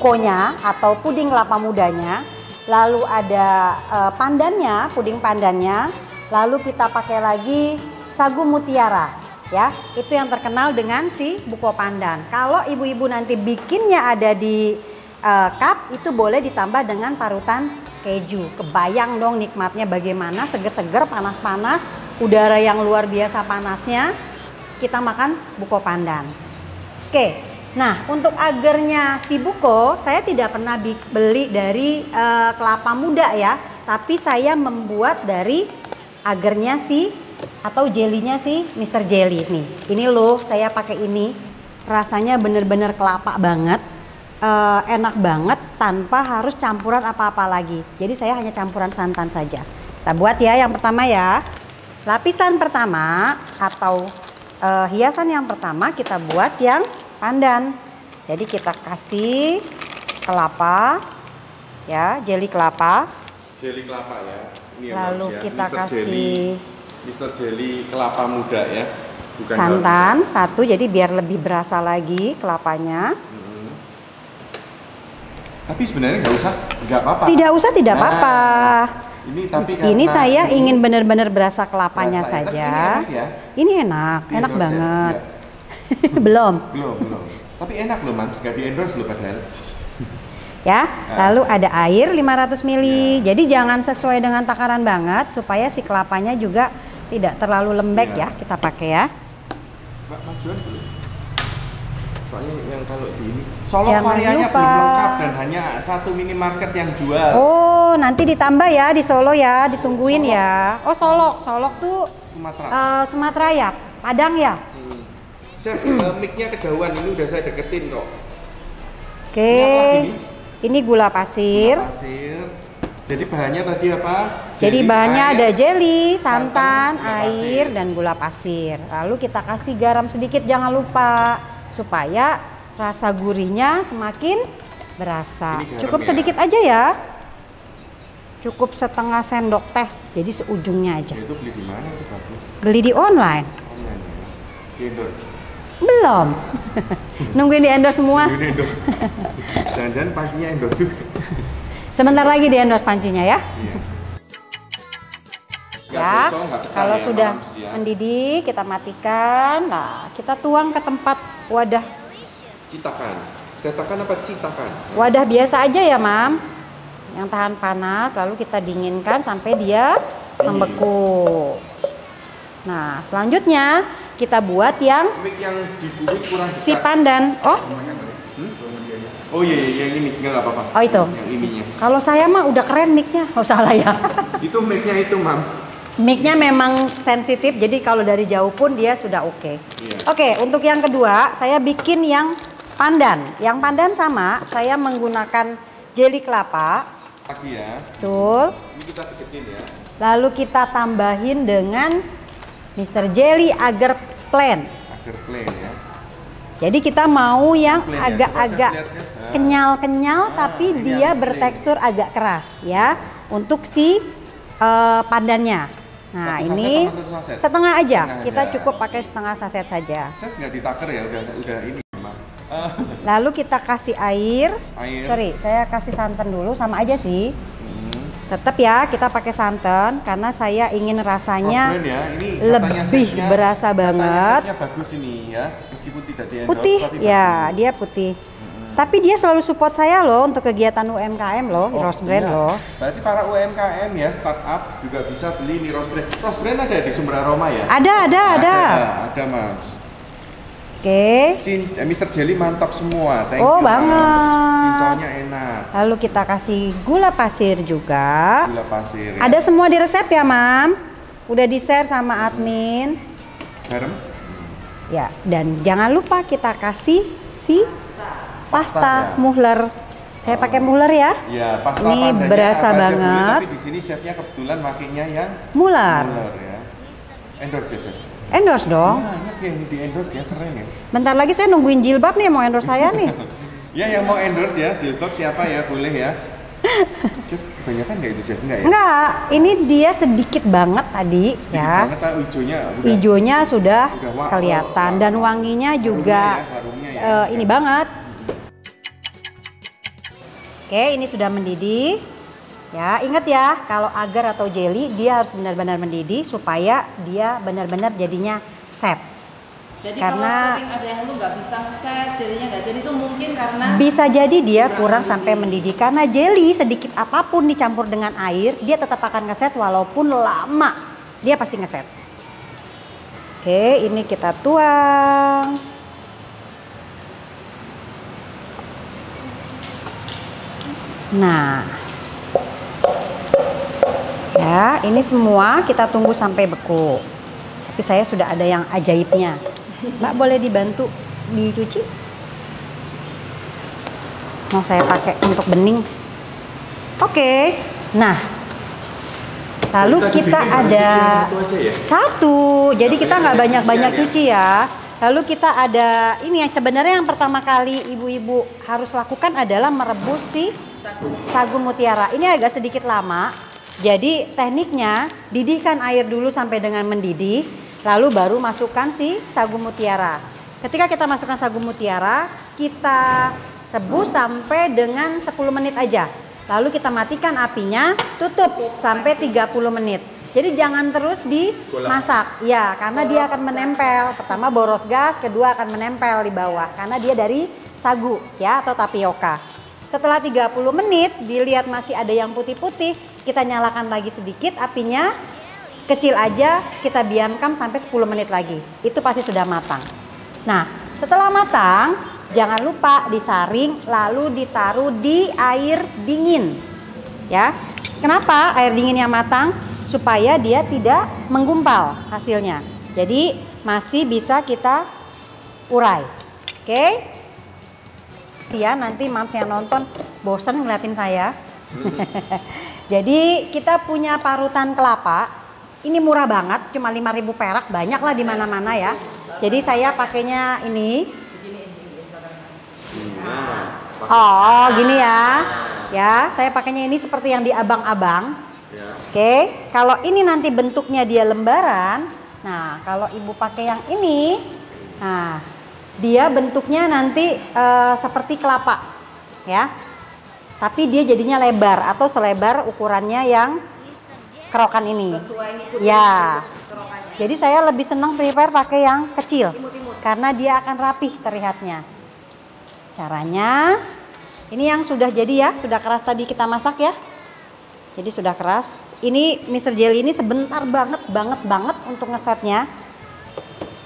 bukonya atau puding kelapa mudanya, lalu ada pandannya, puding pandannya, lalu kita pakai lagi sagu mutiara. Ya, itu yang terkenal dengan si buko pandan. Kalau ibu-ibu nanti bikinnya ada di cup, itu boleh ditambah dengan parutan keju. Kebayang dong nikmatnya bagaimana, seger-seger, panas-panas, udara yang luar biasa panasnya, kita makan buko pandan. Oke, nah untuk agarnya si buko, saya tidak pernah beli dari kelapa muda ya, tapi saya membuat dari agarnya si atau jelinya si Mr. Jelly nih. Ini loh, saya pakai ini. Rasanya bener-bener kelapa banget, enak banget tanpa harus campuran apa-apa lagi. Jadi saya hanya campuran santan saja. Kita buat ya yang pertama ya. Lapisan pertama atau hiasan yang pertama kita buat yang pandan. Jadi kita kasih kelapa, ya, jeli kelapa. Jeli kelapa ya. Ini lalu ya. kita Mr. kasih Mr. Jelly kelapa muda ya. Bukan santan satu, jadi biar lebih berasa lagi kelapanya. Tapi sebenarnya nggak apa-apa. Tidak usah, tidak apa-apa. Ini saya ini ingin benar-benar berasa kelapanya saja. Ini enak ya? Ini enak, enak banget. Belum. Tapi enak loh, Mams. Nggak di endorse loh padahal. Ya, lalu ada air 500 ml. Jadi jangan sesuai dengan takaran banget supaya si kelapanya juga tidak terlalu lembek ya. Kita pakai ya. Mbak, majuan belum? Soalnya yang kalau di ini Solo jangan Koreanya lupa. belum lengkap dan hanya satu minimarket yang jual. Oh, nanti ditambah ya di Solo ya, ditungguin Solok. Ya. Oh, Solok tuh Sumatera ya, Padang ya. Chef, mic-nya kejauhan, ini udah saya deketin kok. Oke. Ini gula pasir. Gula pasir. Jadi bahannya tadi apa? Jadi bahannya air, ada jeli, santan, gula air, pasir, dan gula pasir. Lalu kita kasih garam sedikit, jangan lupa, supaya rasa gurihnya semakin berasa. Cukup sedikit aja ya. Cukup setengah sendok teh, jadi seujungnya aja. Itu beli di mana itu bagus? Beli di online. Online ya. Di endorse. Belum. Nungguin di endorse semua. Jangan-jangan pancinya endorse juga. Sebentar lagi di endorse pancinya ya. Iya. Ya, kalau sudah mendidih kita matikan. Nah, kita tuang ke tempat wadah. Citakan. Cetakan apa citakan? Wadah biasa aja ya, Mam. Yang tahan panas, lalu kita dinginkan sampai dia membeku. Nah, selanjutnya kita buat yang dibuat kurang si pandan. Oh. Oh iya, yang ini nggak apa-apa. Oh itu. Yang ininya. Kalau saya mah udah keren mic-nya. Oh salah ya. Itu mic-nya itu, Mams. Mic-nya memang sensitif, jadi kalau dari jauh pun dia sudah oke. Iya. Oke, untuk yang kedua saya bikin yang pandan. Yang pandan sama, saya menggunakan jeli kelapa. Lagi ya. Betul. Ini kita deketin ya. Lalu kita tambahin dengan Mr. Jelly agar plain. Agar plain ya. Jadi kita mau yang plain agak-agak kenyal-kenyal, tapi dia bertekstur agak keras ya. Untuk si pandannya. Nah ini setengah aja. Kita cukup pakai setengah saset saja. Chef nggak ditaker ya, udah ini Mas. Lalu kita kasih air. Sorry, saya kasih santan dulu, sama aja sih. Tetap ya kita pakai santan karena saya ingin rasanya ya. Ini lebih berasa banget. Bagus ini ya, meskipun tidak di endorse, putih ya, dia putih. Tapi dia selalu support saya loh untuk kegiatan UMKM loh, Rose Brand loh. Berarti para UMKM ya, startup juga bisa beli ini Rose Brand. Rose Brand ada di Sumber Aroma ya? Ada, Mas. Oke. Mr. Jelly mantap semua. Thank you, banget. Cincaunya enak. Lalu kita kasih gula pasir juga. Gula pasir. Ya. Ada semua di resep ya, Mam. Udah di-share sama admin. Garam? Ya, dan jangan lupa kita kasih si pasta muhler. Saya pakai muhler ya. Iya, pasta ini berasa banget. Tapi di sini chefnya kebetulan makainya yang muhler. Ya. Endorse ya, chef. Endorse dong. Banyak ya ini di endorse ya, keren ya. Bentar lagi saya nungguin jilbab nih mau endorse saya nih. Ya yang mau endorse ya, jilbab siapa ya, boleh ya. Chef, kebanyakan nggak itu chef? Enggak ya? Enggak, ini dia sedikit banget tadi sedikit ya. Banget, hijaunya sudah kelihatan dan wanginya juga harumnya ya. ini banget. Oke, ini sudah mendidih. Ya, ingat ya, kalau agar atau jelly dia harus benar-benar mendidih supaya dia benar-benar jadinya set. Jadi Karena kalau setting ada yang lu nggak bisa ngeset, jadinya nggak jadi itu mungkin karena bisa jadi dia kurang sampai mendidih. Karena jelly sedikit apapun dicampur dengan air, dia tetap akan ngeset walaupun lama. Dia pasti ngeset. Oke, ini kita tuang. Nah, ya ini semua kita tunggu sampai beku. Tapi saya sudah ada yang ajaibnya. Mbak boleh dibantu dicuci? Mau saya pakai untuk bening. Oke, nah lalu kita ada satu. Jadi kita nggak banyak-banyak cuci ya. Lalu kita ada ini yang sebenarnya yang pertama kali ibu-ibu harus lakukan adalah merebus si sagu mutiara. Ini agak sedikit lama. Jadi tekniknya didihkan air dulu sampai dengan mendidih, lalu baru masukkan si sagu mutiara. Ketika kita masukkan sagu mutiara, kita rebus sampai dengan 10 menit aja. Lalu kita matikan apinya, tutup sampai 30 menit. Jadi jangan terus dimasak. Ya, karena dia akan menempel. Pertama boros gas, kedua akan menempel di bawah karena dia dari sagu ya atau tapioka. Setelah 30 menit dilihat masih ada yang putih-putih, kita nyalakan lagi sedikit apinya, kecil aja, kita diamkan sampai 10 menit lagi. Itu pasti sudah matang. Nah, setelah matang, jangan lupa disaring lalu ditaruh di air dingin. Ya. Kenapa air dingin yang matang? Supaya dia tidak menggumpal hasilnya. Jadi masih bisa kita urai. Oke? Ya, nanti mams yang nonton bosen ngeliatin saya. Jadi kita punya parutan kelapa. Ini murah banget, cuma 5.000 perak, banyak lah di mana-mana ya. Jadi saya pakainya ini. Oh, gini ya. Ya, saya pakainya ini seperti yang di abang-abang. Oke, kalau ini nanti bentuknya dia lembaran. Nah, kalau ibu pakai yang ini, nah dia bentuknya nanti seperti kelapa, ya. Tapi dia jadinya lebar atau selebar ukurannya yang kerokan ini. Ya. Jadi saya lebih senang prepare pakai yang kecil karena dia akan rapih terlihatnya. Caranya, ini yang sudah jadi ya, sudah keras tadi kita masak ya. Jadi sudah keras. Ini Mr. Jelly ini sebentar banget untuk ngesetnya.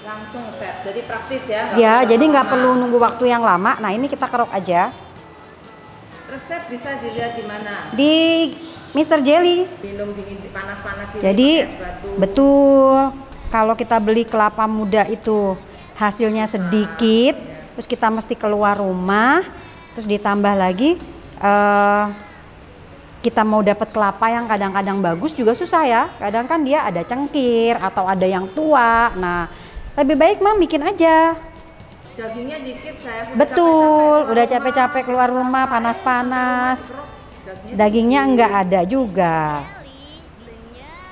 langsung set, jadi praktis ya. Ya, jadi nggak perlu nunggu waktu yang lama. Nah, ini kita kerok aja. Resep bisa dilihat di mana? Di Mr. Jelly. Minum dingin panas-panas ini. Jadi betul. Kalau kita beli kelapa muda itu hasilnya sedikit, terus kita mesti keluar rumah, terus ditambah lagi kita mau dapat kelapa yang kadang-kadang bagus juga susah ya. Kadang kan dia ada cengkir atau ada yang tua. Nah, lebih baik Mam bikin aja. Dagingnya dikit saya. Betul, udah capek-capek keluar rumah panas-panas. Dagingnya enggak ada juga.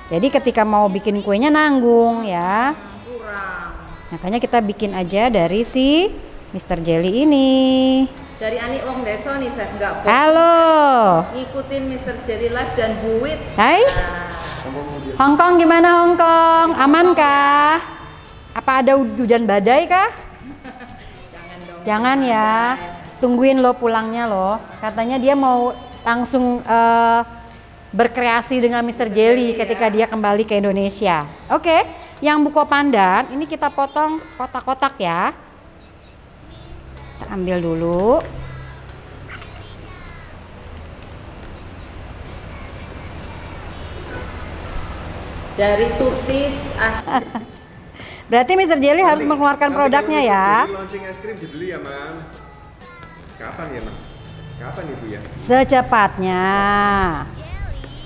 Jadi ketika mau bikin kuenya nanggung ya. Makanya kita bikin aja dari si Mr. Jelly ini. Dari Ani Wong Deso nih, Chef, enggak bohong. Halo. Ngikutin Mr. Jelly Live dan Buit. Guys. Hongkong gimana Hongkong? Aman kah? Apa ada hujan badai kah? Jangan dong. Jangan ya. Tungguin lo pulangnya lo. Katanya dia mau langsung berkreasi dengan Mr. Jelly ketika dia kembali ke Indonesia. Oke, yang buko pandan ini kita potong kotak-kotak ya. Kita ambil dulu. Dari Tutis Berarti Mr. Jelly harus mengeluarkan produknya ya. Launching es krim dibeli ya, Mam. Kapan ya, Mam? Kapan Ibu ya? Secepatnya.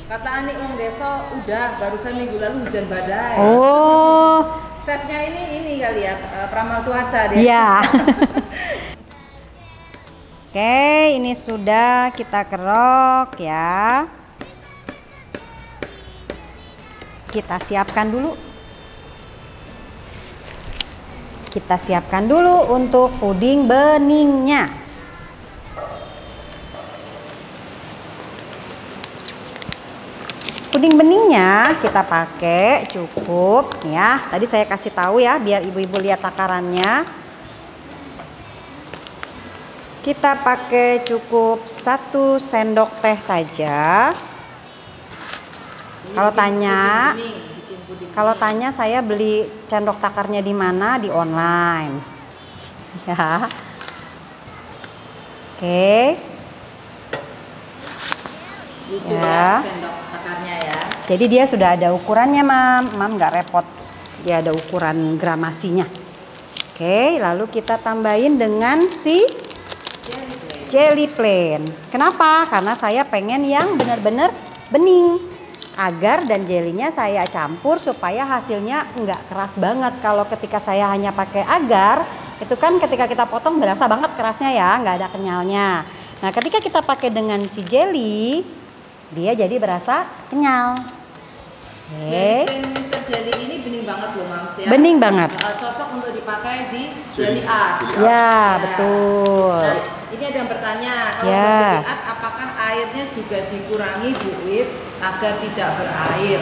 kata Ani Wong Deso udah barusan minggu lalu hujan badai. Oh. Chefnya ini kali ya, peramal cuaca dia. Iya. Oke, ini sudah kita kerok ya. Kita siapkan dulu. Kita siapkan dulu untuk puding beningnya. puding beningnya kita pakai cukup ya. Tadi saya kasih tahu ya biar ibu-ibu lihat takarannya. Kita pakai cukup 1 sendok teh saja. Kalau tanya saya beli sendok takarnya di mana? Di online. Ya. Oke. Lucu ya sendok takarnya ya. Jadi dia sudah ada ukurannya, Mam nggak repot. Dia ada ukuran gramasinya. Oke, lalu kita tambahin dengan si jelly plain. Kenapa? Karena saya pengen yang benar-benar bening. Agar dan jelinya saya campur supaya hasilnya nggak keras banget. Kalau ketika saya hanya pakai agar, itu kan ketika kita potong berasa banget kerasnya ya, nggak ada kenyalnya. Nah, ketika kita pakai dengan si jelly, dia jadi berasa kenyal. Oke. Mr. Jelly ini bening banget loh, Mams ya. Bening banget. Cocok untuk dipakai di jelly art. Ya, betul. Nah, ini ada yang bertanya, kalau Ya. jelly art apakah airnya juga dikurangi Bu Wit agar tidak berair?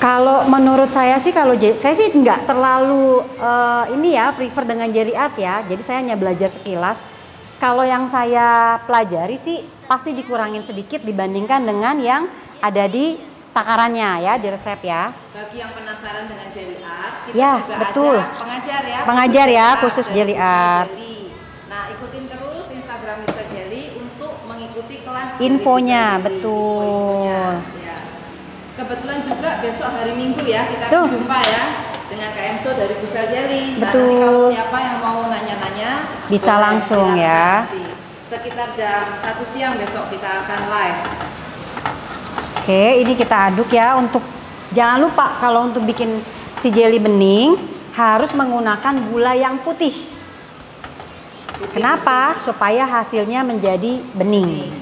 Kalau menurut saya sih, saya sih nggak terlalu ini ya prefer dengan jelly art ya. Jadi saya hanya belajar sekilas. Kalau yang saya pelajari sih pasti dikurangin sedikit dibandingkan dengan yang ada di takarannya ya, di resep ya. Bagi yang penasaran dengan jelly art, kita Ya, juga betul. ada pengajar ya. Pengajar ya, khusus dari jelly art. Jelly. Nah, ikutin terus Instagram Mr. Jelly untuk mengikuti kelas Infonya, Jelly. betul. Infonya, ya. Kebetulan juga besok hari Minggu ya, kita Tuh. jumpa ya dengan Kak Emso dari Busel Jelly. Nah, Betul. nanti kalau siapa yang mau nanya-nanya Bisa boleh langsung silakan ya. nanti. Sekitar jam 1 siang besok kita akan live. Oke, ini kita aduk ya. Untuk jangan lupa kalau untuk bikin si jelly bening harus menggunakan gula yang putih. Kenapa? Supaya hasilnya menjadi bening.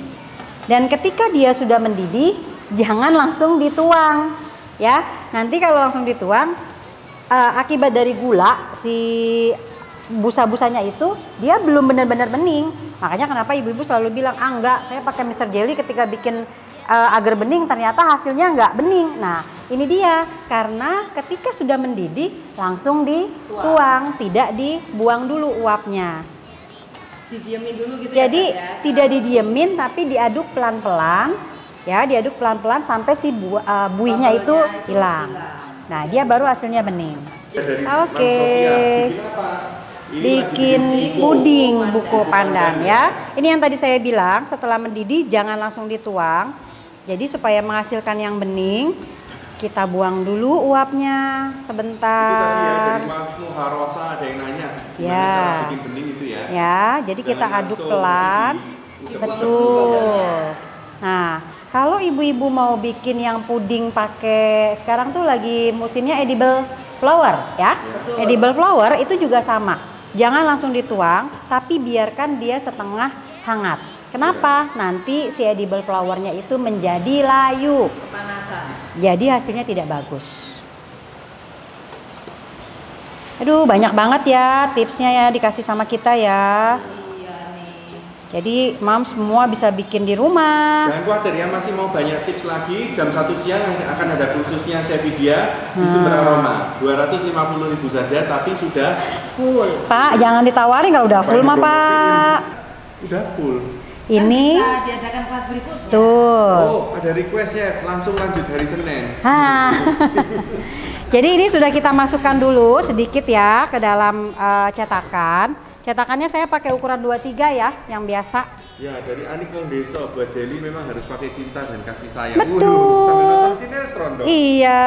Dan ketika dia sudah mendidih, jangan langsung dituang ya. Nanti kalau langsung dituang, akibat dari gula si busa-busanya itu dia belum benar-benar bening. Makanya kenapa ibu-ibu selalu bilang, enggak, saya pakai Mr. Jelly ketika bikin agar bening, ternyata hasilnya nggak bening. Nah, ini dia, karena ketika sudah mendidih langsung dituang, tidak dibuang dulu uapnya. Didiemin dulu gitu. Jadi ya, tidak didiemin tapi diaduk pelan-pelan ya, diaduk pelan-pelan sampai si buihnya itu hilang. Nah, dia baru hasilnya bening. Oke. Bikin puding buko pandan ya. Ini yang tadi saya bilang, setelah mendidih jangan langsung dituang. Jadi supaya menghasilkan yang bening, kita buang dulu uapnya sebentar. Dari Mas Muharosa ada yang nanya gimana Ya. cara bikin bening itu ya. Ya, jadi kita Jangan aduk langsung pelan. didih. Betul. Nah, kalau ibu-ibu mau bikin yang puding pakai, sekarang tuh lagi musimnya edible flower ya. Betul. Edible flower itu juga sama. Jangan langsung dituang, tapi biarkan dia setengah hangat. Kenapa? Nanti si edible flowernya itu menjadi layu. Kepanasan. Jadi hasilnya tidak bagus. Aduh, banyak banget ya tipsnya ya dikasih sama kita ya. Iya nih. Jadi Mam semua bisa bikin di rumah. Jangan khawatir ya, masih mau banyak tips lagi. Jam 1 siang akan ada khususnya Chef Vidya di Sumber Aroma. 250.000 saja, tapi sudah Full. Pak, jangan ditawarin kalau udah full mah Pak. udah full. Ini Bisa diadakan kelas berikutnya. tuh. Oh, ada request ya, langsung lanjut hari Senin. Hah. Jadi ini sudah kita masukkan dulu sedikit ya ke dalam cetakan. Cetakannya saya pakai ukuran 23 ya, yang biasa. Ya, dari Anik Wong Deso, buat jelly memang harus pakai cinta dan kasih sayang. Betul. Sambil nonton sinetron dong. Iya.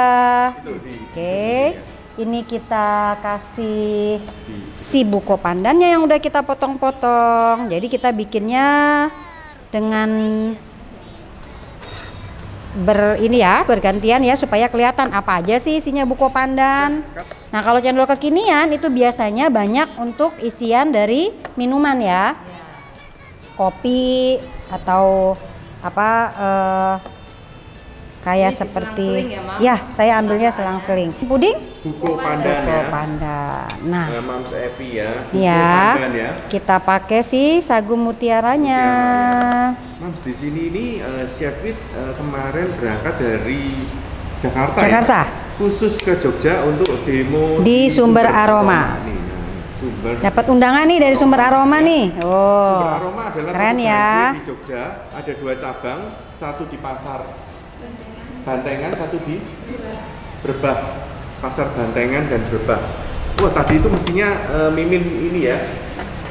Itu di. Oke. Ini kita kasih si buko pandannya yang udah kita potong-potong. Jadi kita bikinnya dengan ini ya, bergantian ya supaya kelihatan apa aja sih isinya buko pandan. Nah, kalau cendol kekinian itu biasanya banyak untuk isian dari minuman ya. Kopi atau apa kayak Ini seperti selang-seling ya, Mams? ya, saya ambilnya selang-seling. Puding Buko pandan buko ya. pandan. Nah, Mams Evi ya. Buko ya, pandan ya. kita pakai si sagu mutiaranya. Mams di sini ini Chef Wit kemarin berangkat dari Jakarta. Jakarta. Ya? Khusus ke Jogja untuk demo Di Sumber Aroma. Nih, nah, Sumber. Dapat undangan nih dari Sumber Aroma nih. Oh, Sumber Aroma adalah keren satu ya. brand di Jogja, ada 2 cabang, satu di pasar Bantengan, satu di Brebah. Pasar Bantengan dan Brebah. Wah, tadi itu mestinya Mimin ini ya.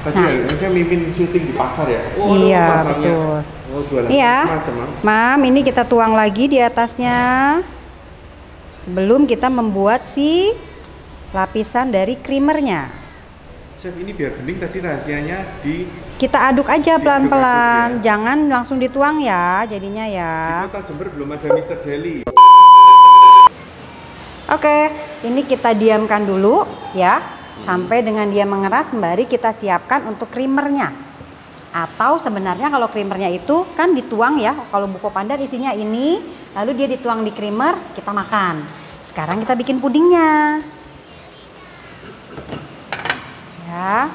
Tadi Nah. ya, saya Mimin syuting di pasar ya. Oh, Iya, pasarnya. betul. Oh, jualan Iya, macam, Mam. Mam, ini kita tuang lagi di atasnya. Sebelum kita membuat si lapisan dari creamernya. Chef, ini biar bening tadi rahasianya di Kita aduk aja pelan-pelan, Diaduk-aduk jangan langsung dituang ya jadinya ya. Kota Jember belum ada Mr. Jelly. Oke, ini kita diamkan dulu ya, sampai dengan dia mengeras sembari kita siapkan untuk creamernya. Atau sebenarnya kalau creamernya itu kan dituang ya, kalau buko pandan isinya ini, lalu dia dituang di creamer, kita makan. Sekarang kita bikin pudingnya. Ya,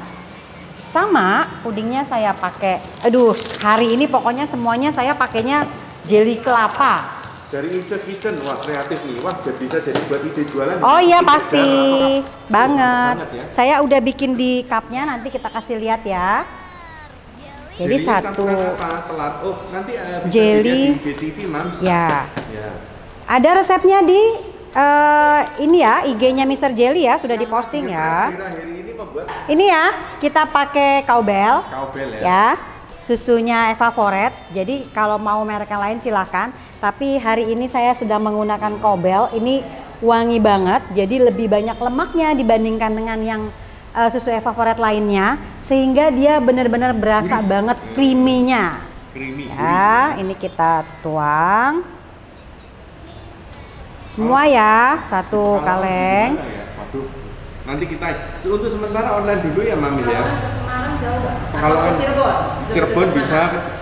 sama pudingnya saya pakai, aduh hari ini pokoknya semuanya saya pakainya jelly kelapa. Dari Ince Kitchen, wah kreatif nih, wah bisa jadi buat ide jualan. Oh iya Ide pasti jualan, banget. ya. Saya udah bikin di cupnya, nanti kita kasih lihat ya. Jadi Jelly-nya satu campuran apa? Telat. Oh nanti bisa jelly. dilihat di BTV, Mams. Ya. Ya. Ada resepnya di ini ya, IG-nya Mr. Jelly ya, sudah diposting ya. Akhir-akhir ini membuat Ini ya, kita pakai cowbell. cowbell ya. Ya, susunya Evaporet. Jadi kalau mau merek yang lain silahkan. Tapi hari ini saya sedang menggunakan cowbell. Ini wangi banget. Jadi lebih banyak lemaknya dibandingkan dengan yang susu Evaporet lainnya. Sehingga dia benar-benar berasa banget creamy-nya. Creamy. Ya, ini kita tuang. Semua ya, satu Kalau kaleng. gimana ya? Waduh. Nanti kita untuk sementara online dulu ya, Mami ya. Kalau ke Semarang jauh nggak? Atau Kalau ke Cirebon? Cirebon Deket-deket bisa, mana?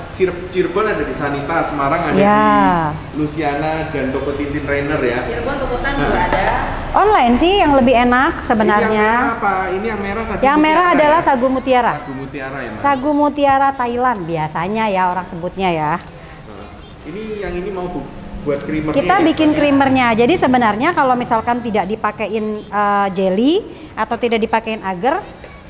Cirebon ada di Sanita, Semarang ada Ya. di Luciana dan toko Tintin Rainer ya. Cirebon Tukutan juga ada. Online sih yang lebih enak Ini yang sebenarnya. merah apa? Ini yang merah tadi. Yang merah mutiara adalah ya? sagu mutiara. Sagu mutiara ya, Mas. Sagu mutiara Thailand biasanya ya orang sebutnya ya. Nah, ini yang ini mau buat creamer. Kita bikin creamernya. Jadi sebenarnya kalau misalkan tidak dipakein jelly atau tidak dipakein agar,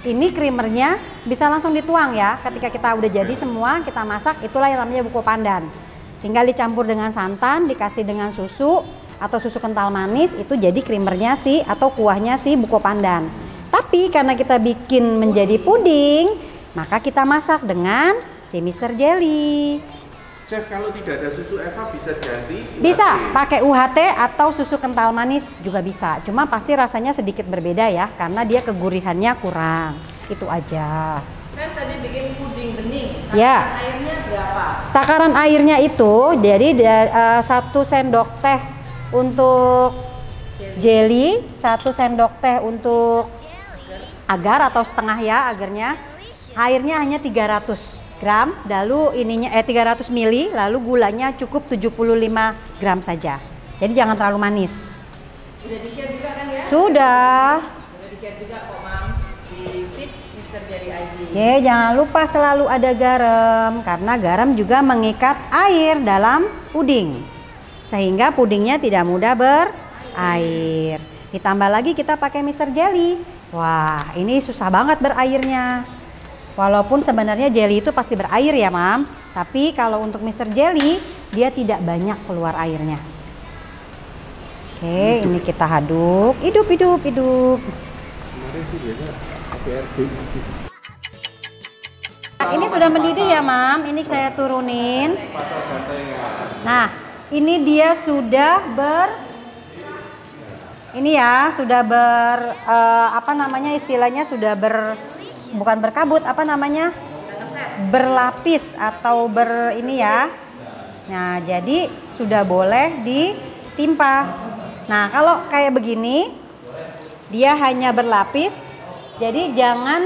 ini creamernya bisa langsung dituang ya. Ketika kita udah jadi semua, kita masak, itulah yang namanya buko pandan. Tinggal dicampur dengan santan, dikasih dengan susu atau susu kental manis, itu jadi creamernya sih atau kuahnya si buko pandan. Tapi karena kita bikin menjadi puding, maka kita masak dengan si Mr. Jelly. Chef, kalau tidak ada susu Eva bisa ganti Bisa UHT. pakai UHT atau susu kental manis juga bisa. Cuma pasti rasanya sedikit berbeda ya, karena dia kegurihannya kurang. Itu aja. Saya tadi bikin puding bening. Ya. Takaran airnya berapa? Takaran airnya itu jadi 1 sendok teh untuk jelly, 1 sendok teh untuk agar atau setengah ya agarnya. Airnya hanya 300 gram, lalu ininya 300 ml, lalu gulanya cukup 75 gram saja. Jadi jangan terlalu manis. Udah di-share juga kan ya? Sudah. Udah di-share juga kok, Mams, di feed Mr. Jelly ID. Oke, jangan lupa selalu ada garam karena garam juga mengikat air dalam puding. Sehingga pudingnya tidak mudah berair. Ditambah lagi kita pakai Mr. Jelly. Wah, ini susah banget berairnya. Walaupun sebenarnya jelly itu pasti berair ya, Mams. Tapi kalau untuk Mr. Jelly, dia tidak banyak keluar airnya. Oke, ini kita aduk. Hidup. Kemarin sih biasa APRD. Nah, ini sudah mendidih ya, Mam. Ini saya turunin. Pasar Bantengan. Nah, ini dia sudah apa namanya istilahnya sudah bukan berkabut, apa namanya? Berlapis atau ini ya. Nah, jadi sudah boleh ditimpa. Nah, kalau kayak begini, dia hanya berlapis, jadi jangan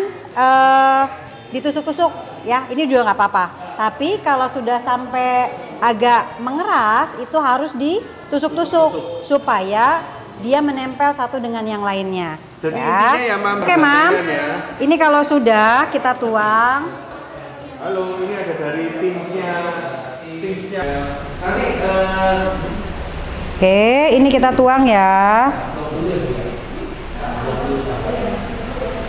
ditusuk-tusuk ya. Ini juga nggak apa-apa. Tapi kalau sudah sampai agak mengeras itu harus ditusuk-tusuk supaya dia menempel satu dengan yang lainnya. Jadi intinya ya, Mam. Oke, Mam. Ya. Ini kalau sudah kita tuang. Halo, ini ada dari timsnya. Nanti Oke, ini kita tuang ya.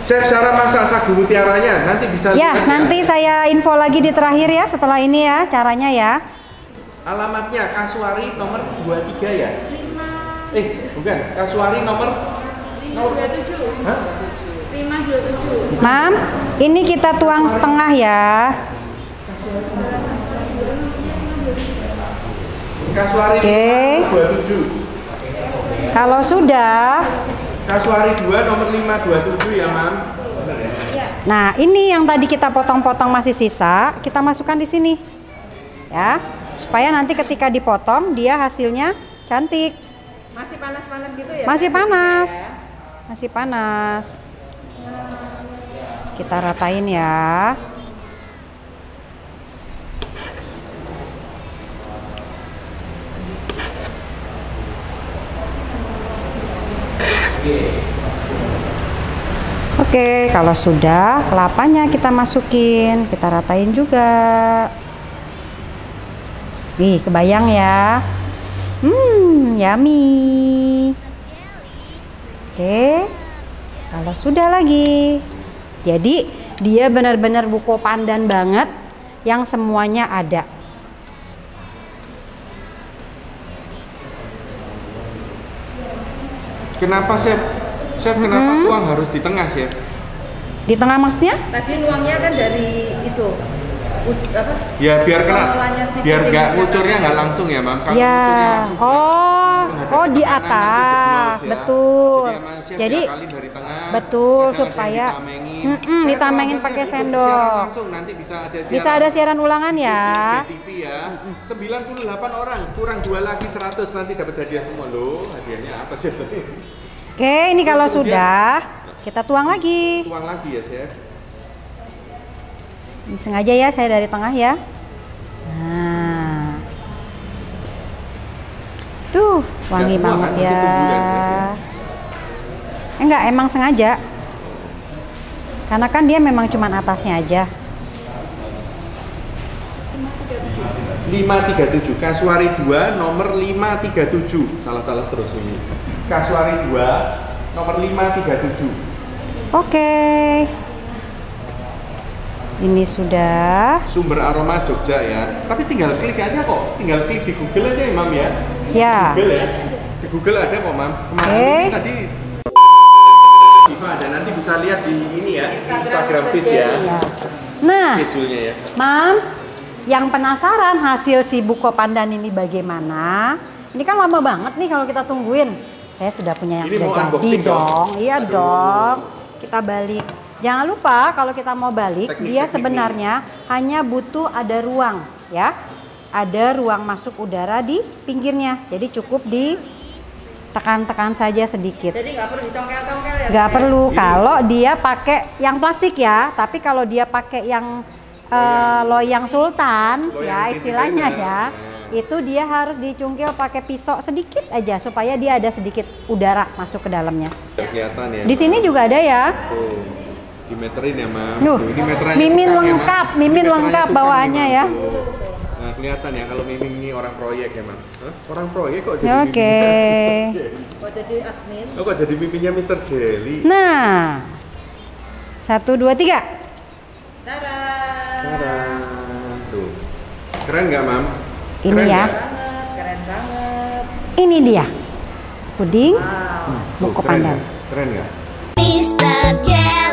Chef, cara masak sagu mutiaranya nanti bisa Ya, lihat nanti saya info lagi di terakhir ya setelah ini ya caranya ya. Alamatnya Kasuari nomor 23 ya? Bukan. Kasuari nomor 527. Hah? 527. Mam, ini kita tuang setengah ya. Kasuari Oke. 27. Kalau sudah, Kasuari 2 nomor 527 ya, Mam. Benar ya? nah ini yang tadi kita potong-potong masih sisa, kita masukkan di sini. Ya, supaya nanti ketika dipotong dia hasilnya cantik. Masih panas-panas gitu ya? Masih panas. Masih panas. Kita ratain ya. Oke, kalau sudah kelapanya kita masukin, kita ratain juga. Nih, kebayang ya. Yummy. Oke, kalau sudah lagi. Jadi dia benar-benar buko pandan banget, yang semuanya ada. Kenapa, Chef? Chef, kenapa tuang harus di tengah, Chef? Di tengah maksudnya? Tadi nuangnya kan dari itu. Apa? Ya biar Pengolahnya si biar puding nggak itu ngucurnya kan. nggak langsung ya, Mam. Kalau Ya, ngucurnya langsung, oh di tekanan nanti atas, jeblos ya. betul. Jadi, emang Chef Jadi diakalin dari tengah, betul kadang ada yang supaya ditamengin. ditamengin Chef, pakai itu sendok. siaran langsung, nanti bisa ada siaran. Bisa ada siaran ulangan ya. TV ya. 98 orang, kurang 2 lagi 100, nanti dapat hadiah semua loh. Hadiahnya apa, Chef? Oke, ini kalau Terus kemudian- sudah kita tuang lagi. Tuang lagi ya, Chef. Ini sengaja ya saya dari tengah ya. Nah, duh wangi semua banget kan, ya. nanti tunggu ya, Chef, ya. Enggak, emang sengaja. Karena kan dia memang cuman atasnya aja. 537 Kasuari 2 nomor 537. Salah-salah terus ini. Kasuari 2 nomor 537. Oke. Ini sudah. Sumber aroma Jogja ya. Tapi tinggal klik aja kok. Tinggal klik di Google aja ya, Mam ya. Ya. Google ya. Di Google ada kok, Mam. Kemarin Oke. ini tadi Diva ada, nanti bisa lihat di ini ya, di Instagram feed ya. Nah, Schedule-nya ya. Mams, yang penasaran hasil si buko pandan ini bagaimana? Ini kan lama banget nih kalau kita tungguin. Saya sudah punya yang Ini sudah mau jadi unboxing dong. Iya Aduh. dong. Kita balik. Jangan lupa kalau kita mau balik, dia Teknik-teknik sebenarnya hanya butuh ada ruang ya. Ada ruang masuk udara di pinggirnya. Jadi cukup ditekan-tekan saja sedikit. Jadi nggak perlu dicongkel-congkel ya? Nggak Chef? perlu kalau dia pakai yang plastik ya, tapi kalau dia pakai yang loyang sultan Loyang ya titik istilahnya aja. ya, itu dia harus dicungkil pakai pisau sedikit aja supaya dia ada sedikit udara masuk ke dalamnya. Kelihatan ya. Di sini juga ada ya. Tuh. Dimeterin ya, Mam. Duh, Tuh, ini meterannya Mimin tukang ya, Mam. lengkap, Ini Mimin meterannya lengkap tukang bawaannya nih, ya. Mam. Tuh. Nah, kelihatan ya kalau Mimin ini orang proyek ya, Mam. Hah? Orang proyek kok jadi Oke. Kok jadi admin? Oh, kok jadi miminnya Mr. Jelly? Nah, 1, 2, 3. Tada! Tada. Tuh. Keren nggak, Mam? Ini Keren ya. nggak? Banget, keren banget. Ini dia puding Wow. Tuh, buko keren pandan. nggak? Keren nggak? Mr. Jelly.